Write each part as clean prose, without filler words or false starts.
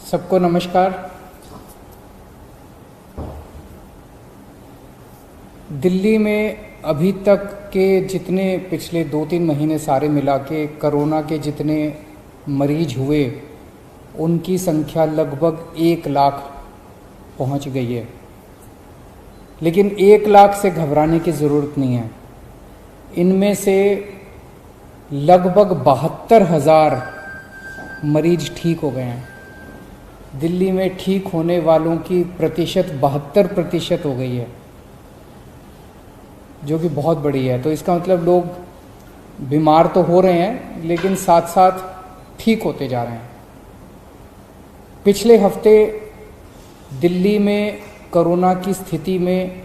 सबको नमस्कार। दिल्ली में अभी तक के जितने पिछले 2-3 महीने सारे मिला के कोरोना के जितने मरीज हुए उनकी संख्या लगभग 1 लाख पहुंच गई है। लेकिन 1 लाख से घबराने की ज़रूरत नहीं है। इनमें से लगभग 72,000 मरीज ठीक हो गए हैं। दिल्ली में ठीक होने वालों की प्रतिशत 72% हो गई है, जो कि बहुत बड़ी है। तो इसका मतलब लोग बीमार तो हो रहे हैं लेकिन साथ साथ ठीक होते जा रहे हैं। पिछले हफ्ते दिल्ली में कोरोना की स्थिति में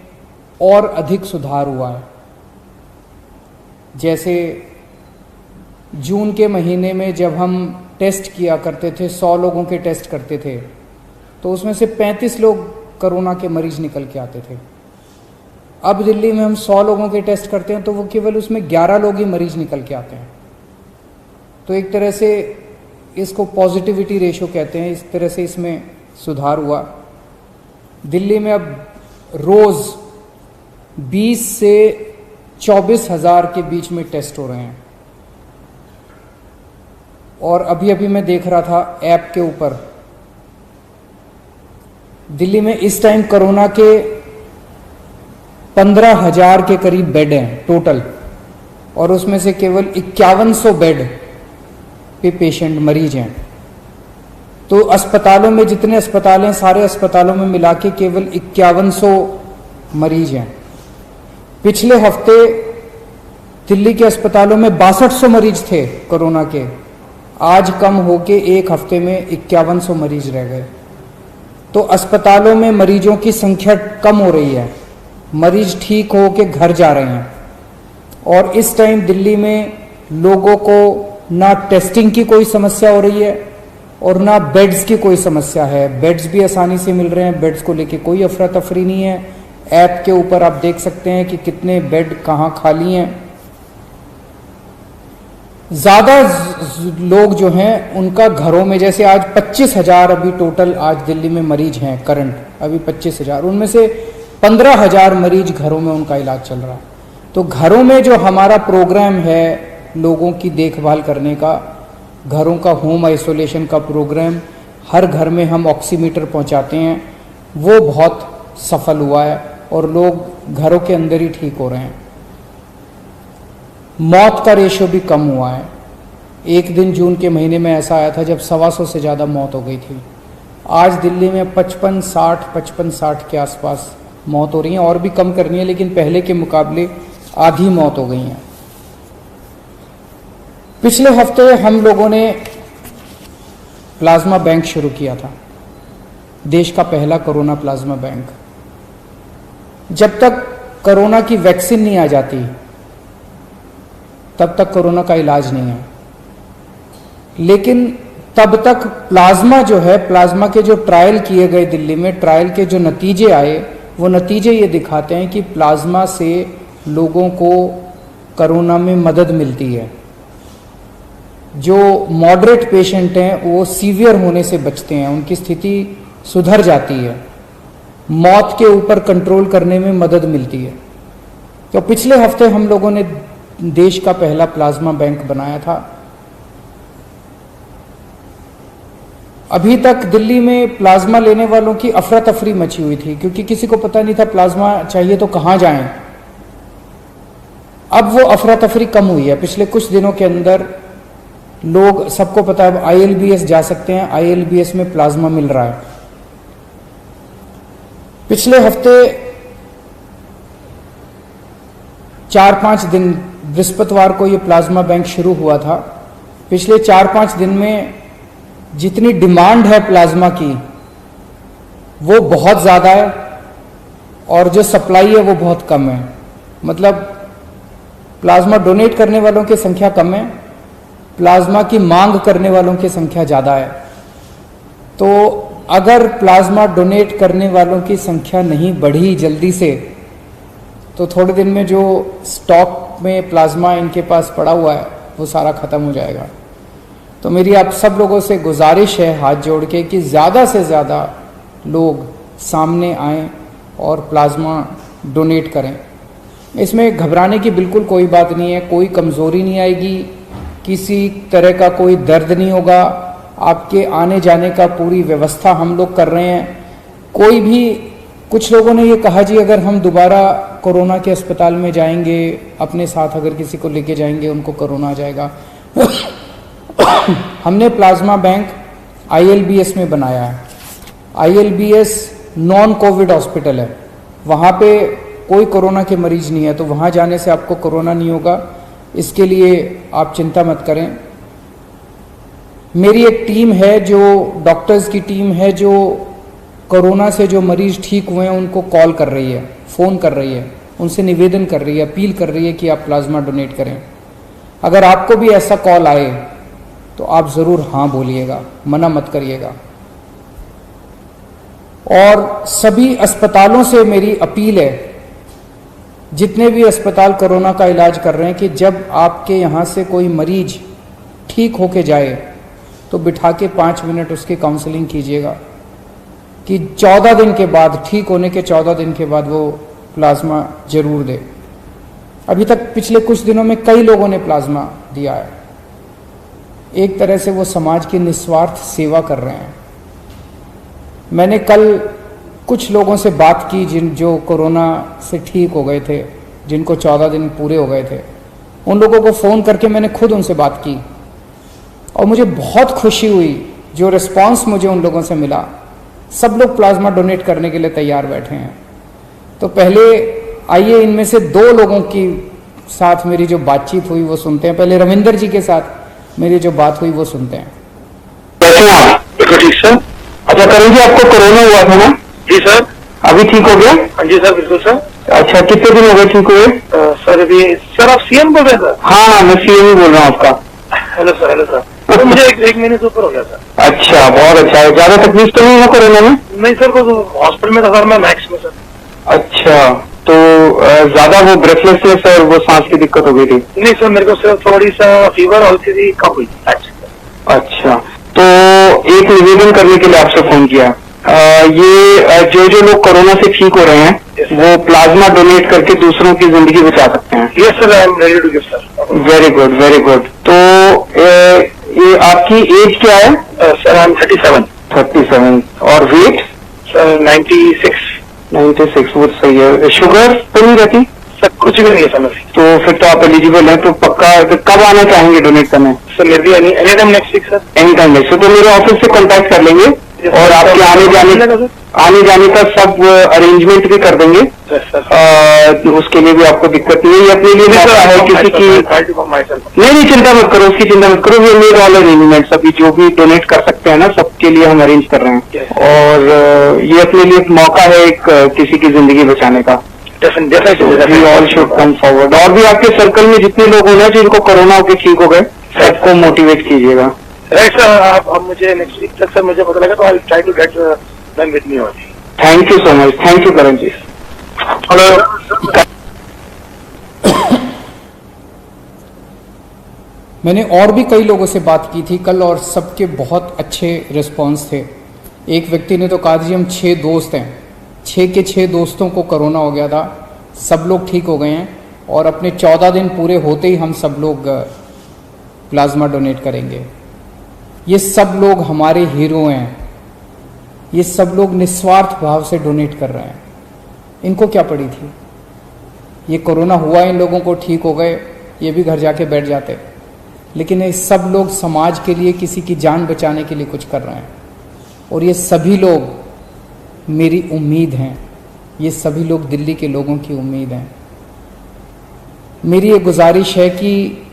और अधिक सुधार हुआ है। जैसे जून के महीने में जब हम टेस्ट किया करते थे, 100 लोगों के टेस्ट करते थे, तो उसमें से 35 लोग कोरोना के मरीज निकल के आते थे। अब दिल्ली में हम 100 लोगों के टेस्ट करते हैं तो वो केवल उसमें 11 लोग ही मरीज निकल के आते हैं। तो एक तरह से इसको पॉजिटिविटी रेशो कहते हैं। इस तरह से इसमें सुधार हुआ। दिल्ली में अब रोज़ 20 से 24,000 के बीच में टेस्ट हो रहे हैं। और अभी अभी मैं देख रहा था ऐप के ऊपर, दिल्ली में इस टाइम कोरोना के 15,000 के करीब बेड हैं टोटल, और उसमें से केवल 5100 बेड पे पेशेंट मरीज हैं। तो अस्पतालों में जितने अस्पताल हैं, सारे अस्पतालों में मिला के केवल 5100 मरीज हैं। पिछले हफ्ते दिल्ली के अस्पतालों में 6200 मरीज थे कोरोना के। आज कम होके एक हफ्ते में 5100 मरीज रह गए। तो अस्पतालों में मरीजों की संख्या कम हो रही है, मरीज ठीक हो के घर जा रहे हैं। और इस टाइम दिल्ली में लोगों को ना टेस्टिंग की कोई समस्या हो रही है और ना बेड्स की कोई समस्या है। बेड्स भी आसानी से मिल रहे हैं, बेड्स को लेके कोई अफरा तफरी नहीं है। ऐप के ऊपर आप देख सकते हैं कि कितने बेड कहाँ खाली हैं। ज़्यादा लोग जो हैं उनका घरों में, जैसे आज 25,000 अभी टोटल आज दिल्ली में मरीज हैं करंट, अभी 25,000, उनमें से 15,000 मरीज घरों में उनका इलाज चल रहा है। तो घरों में जो हमारा प्रोग्राम है लोगों की देखभाल करने का, घरों का होम आइसोलेशन का प्रोग्राम, हर घर में हम ऑक्सीमीटर पहुंचाते हैं, वो बहुत सफल हुआ है और लोग घरों के अंदर ही ठीक हो रहे हैं। मौत का रेशो भी कम हुआ है। एक दिन जून के महीने में ऐसा आया था जब 125 से ज़्यादा मौत हो गई थी। आज दिल्ली में 55-60 के आसपास मौत हो रही है, और भी कम करनी है, लेकिन पहले के मुकाबले आधी मौत हो गई हैं। पिछले हफ्ते हम लोगों ने प्लाज्मा बैंक शुरू किया था, देश का पहला कोरोना प्लाज्मा बैंक। जब तक कोरोना की वैक्सीन नहीं आ जाती तब तक कोरोना का इलाज नहीं है। लेकिन तब तक प्लाज्मा जो है, प्लाज्मा के जो ट्रायल किए गए दिल्ली में, ट्रायल के जो नतीजे आए, वो नतीजे ये दिखाते हैं कि प्लाज्मा से लोगों को कोरोना में मदद मिलती है। जो मॉडरेट पेशेंट हैं वो सीवियर होने से बचते हैं, उनकी स्थिति सुधर जाती है, मौत के ऊपर कंट्रोल करने में मदद मिलती है। तो पिछले हफ्ते हम लोगों ने देश का पहला प्लाज्मा बैंक बनाया था। अभी तक दिल्ली में प्लाज्मा लेने वालों की अफरा तफरी मची हुई थी, क्योंकि किसी को पता नहीं था प्लाज्मा चाहिए तो कहाँ जाएं। अब वो अफरा तफरी कम हुई है। पिछले कुछ दिनों के अंदर लोग, सबको पता है, ILBS जा सकते हैं, ILBS में प्लाज्मा मिल रहा है। पिछले हफ्ते 4-5 दिन, बृहस्पतिवार को ये प्लाज्मा बैंक शुरू हुआ था। पिछले 4-5 दिन में जितनी डिमांड है प्लाज्मा की वो बहुत ज़्यादा है, और जो सप्लाई है वो बहुत कम है। मतलब प्लाज्मा डोनेट करने वालों की संख्या कम है, प्लाज्मा की मांग करने वालों की संख्या ज़्यादा है। तो अगर प्लाज्मा डोनेट करने वालों की संख्या नहीं बढ़ी जल्दी से, तो थोड़े दिन में जो स्टॉक में प्लाज्मा इनके पास पड़ा हुआ है वो सारा ख़त्म हो जाएगा। तो मेरी आप सब लोगों से गुजारिश है हाथ जोड़ के कि ज़्यादा से ज़्यादा लोग सामने आएं और प्लाज्मा डोनेट करें। इसमें घबराने की बिल्कुल कोई बात नहीं है, कोई कमज़ोरी नहीं आएगी, किसी तरह का कोई दर्द नहीं होगा। आपके आने जाने का पूरी व्यवस्था हम लोग कर रहे हैं। कोई भी, कुछ लोगों ने ये कहा जी अगर हम दोबारा कोरोना के अस्पताल में जाएंगे, अपने साथ अगर किसी को लेके जाएंगे उनको कोरोना आ जाएगा। हमने प्लाज्मा बैंक ILBS में बनाया है। ILBS नॉन कोविड हॉस्पिटल है, वहाँ पे कोई कोरोना के मरीज नहीं है, तो वहाँ जाने से आपको कोरोना नहीं होगा, इसके लिए आप चिंता मत करें। मेरी एक टीम है, जो डॉक्टर्स की टीम है, जो कोरोना से जो मरीज ठीक हुए हैं उनको कॉल कर रही है, फ़ोन कर रही है, उनसे निवेदन कर रही है, अपील कर रही है कि आप प्लाज्मा डोनेट करें। अगर आपको भी ऐसा कॉल आए तो आप ज़रूर हाँ बोलिएगा, मना मत करिएगा। और सभी अस्पतालों से मेरी अपील है, जितने भी अस्पताल कोरोना का इलाज कर रहे हैं, कि जब आपके यहाँ से कोई मरीज ठीक होके जाए तो बिठा के 5 मिनट उसकी काउंसलिंग कीजिएगा कि 14 दिन के बाद, ठीक होने के 14 दिन के बाद वो प्लाज्मा जरूर दे। अभी तक पिछले कुछ दिनों में कई लोगों ने प्लाज्मा दिया है। एक तरह से वो समाज की निस्वार्थ सेवा कर रहे हैं। मैंने कल कुछ लोगों से बात की जो कोरोना से ठीक हो गए थे, जिनको 14 दिन पूरे हो गए थे, उन लोगों को फ़ोन करके मैंने खुद उनसे बात की और मुझे बहुत खुशी हुई जो रिस्पांस मुझे उन लोगों से मिला। सब लोग प्लाज्मा डोनेट करने के लिए तैयार बैठे हैं। तो पहले आइए इनमें से 2 लोगों की साथ मेरी जो बातचीत हुई वो सुनते हैं। पहले रविंदर जी के साथ मेरी जो बात हुई वो सुनते हैं। ठीक सर। अच्छा करण जी, आपको कोरोना हुआ था ना? जी सर। अभी ठीक हो गया? हाँ जी सर, बिल्कुल सर। अच्छा, कितने दिन हो गए ठीक हुए? सर अभी, सर आप CM बोल रहे हैं सर? हाँ, मैं CM ही बोल रहा हूँ आपका। Hello sir, hello sir. तो मुझे एक महीने से ऊपर हो गया सर। अच्छा, बहुत अच्छा है। ज्यादा तकलीफ तो नहीं है कोरोना में? नहीं सर, वो हॉस्पिटल में था सर, मैं मैक्स में सर। अच्छा, तो ज्यादा वो ब्रेथलेसनेस और वो सांस की दिक्कत हो गई थी? नहीं सर, मेरे को सिर्फ थोड़ी सा फीवर और थी, कम हुई। अच्छा, तो एक निवेदन करने के लिए आपसे फोन किया। ये जो लोग कोरोना से ठीक हो रहे हैं वो प्लाज्मा डोनेट करके दूसरों की जिंदगी बचा सकते हैं। Yes sir, I am ready to give sir. Very good, very good. तो ये आपकी एज क्या है? Sir I am 37। 37। और वेट? सर 96। वो सही है। शुगर तो नहीं रहती? सर कुछ भी नहीं है सर। तो फिर तो आप एलिजिबल हैं। तो पक्का कब आना चाहेंगे डोनेट करने? सर मेरे भी any time next week sir. Any time next. तो मेरे ऑफिस से कांटेक्ट कर लेंगे और आपके आने जाने का सब अरेंजमेंट भी कर देंगे। उसके लिए भी आपको दिक्कत नहीं है। अपने लिए मौका है किसी की। नहीं, चिंता मत करो, उसकी चिंता मत करो। We made all arrangement. अभी जो भी डोनेट कर सकते हैं ना, सबके लिए हम अरेंज कर रहे हैं। और ये अपने लिए एक मौका है, एक किसी की जिंदगी बचाने का। We all should come forward. और भी आपके सर्कल में जितने लोग हो ना जिनको कोरोना होकर ठीक हो गए, सबको मोटिवेट कीजिएगा। राइट सर, आप मुझे नेक्स्ट वीक तक सर मुझे पता लगा तो I try to get them with me only. Thank you so much. Thank you Karan ji. Hello. मैंने और भी कई लोगों से बात की थी कल और सबके बहुत अच्छे रिस्पांस थे। एक व्यक्ति ने तो कहा जी हम 6 दोस्त हैं, 6 के 6 दोस्तों को कोरोना हो गया था, सब लोग ठीक हो गए हैं और अपने 14 दिन पूरे होते ही हम सब लोग प्लाज्मा डोनेट करेंगे। ये सब लोग हमारे हीरो हैं। ये सब लोग निस्वार्थ भाव से डोनेट कर रहे हैं। इनको क्या पड़ी थी? ये कोरोना हुआ, इन लोगों को ठीक हो गए, ये भी घर जाके बैठ जाते। लेकिन ये सब लोग समाज के लिए, किसी की जान बचाने के लिए कुछ कर रहे हैं। और ये सभी लोग मेरी उम्मीद हैं, ये सभी लोग दिल्ली के लोगों की उम्मीद हैं। मेरी ये गुजारिश है कि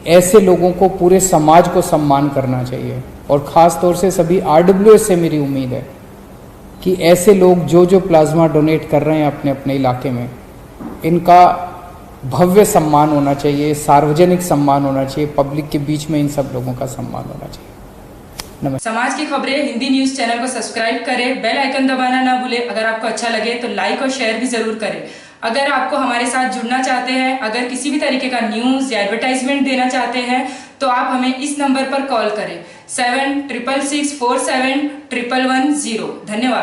ऐसे लोगों को पूरे समाज को सम्मान करना चाहिए और ख़ास तौर से सभी RWS से मेरी उम्मीद है कि ऐसे लोग जो प्लाज्मा डोनेट कर रहे हैं अपने अपने इलाके में, इनका भव्य सम्मान होना चाहिए, सार्वजनिक सम्मान होना चाहिए, पब्लिक के बीच में इन सब लोगों का सम्मान होना चाहिए। नमस्कार। समाज की खबरें हिंदी न्यूज चैनल को सब्सक्राइब करें, बेल आइकन दबाना ना भूलें। अगर आपको अच्छा लगे तो लाइक और शेयर भी जरूर करें। अगर आपको हमारे साथ जुड़ना चाहते हैं, अगर किसी भी तरीके का न्यूज या एडवर्टाइजमेंट देना चाहते हैं तो आप हमें इस नंबर पर कॉल करें 7666471110। धन्यवाद।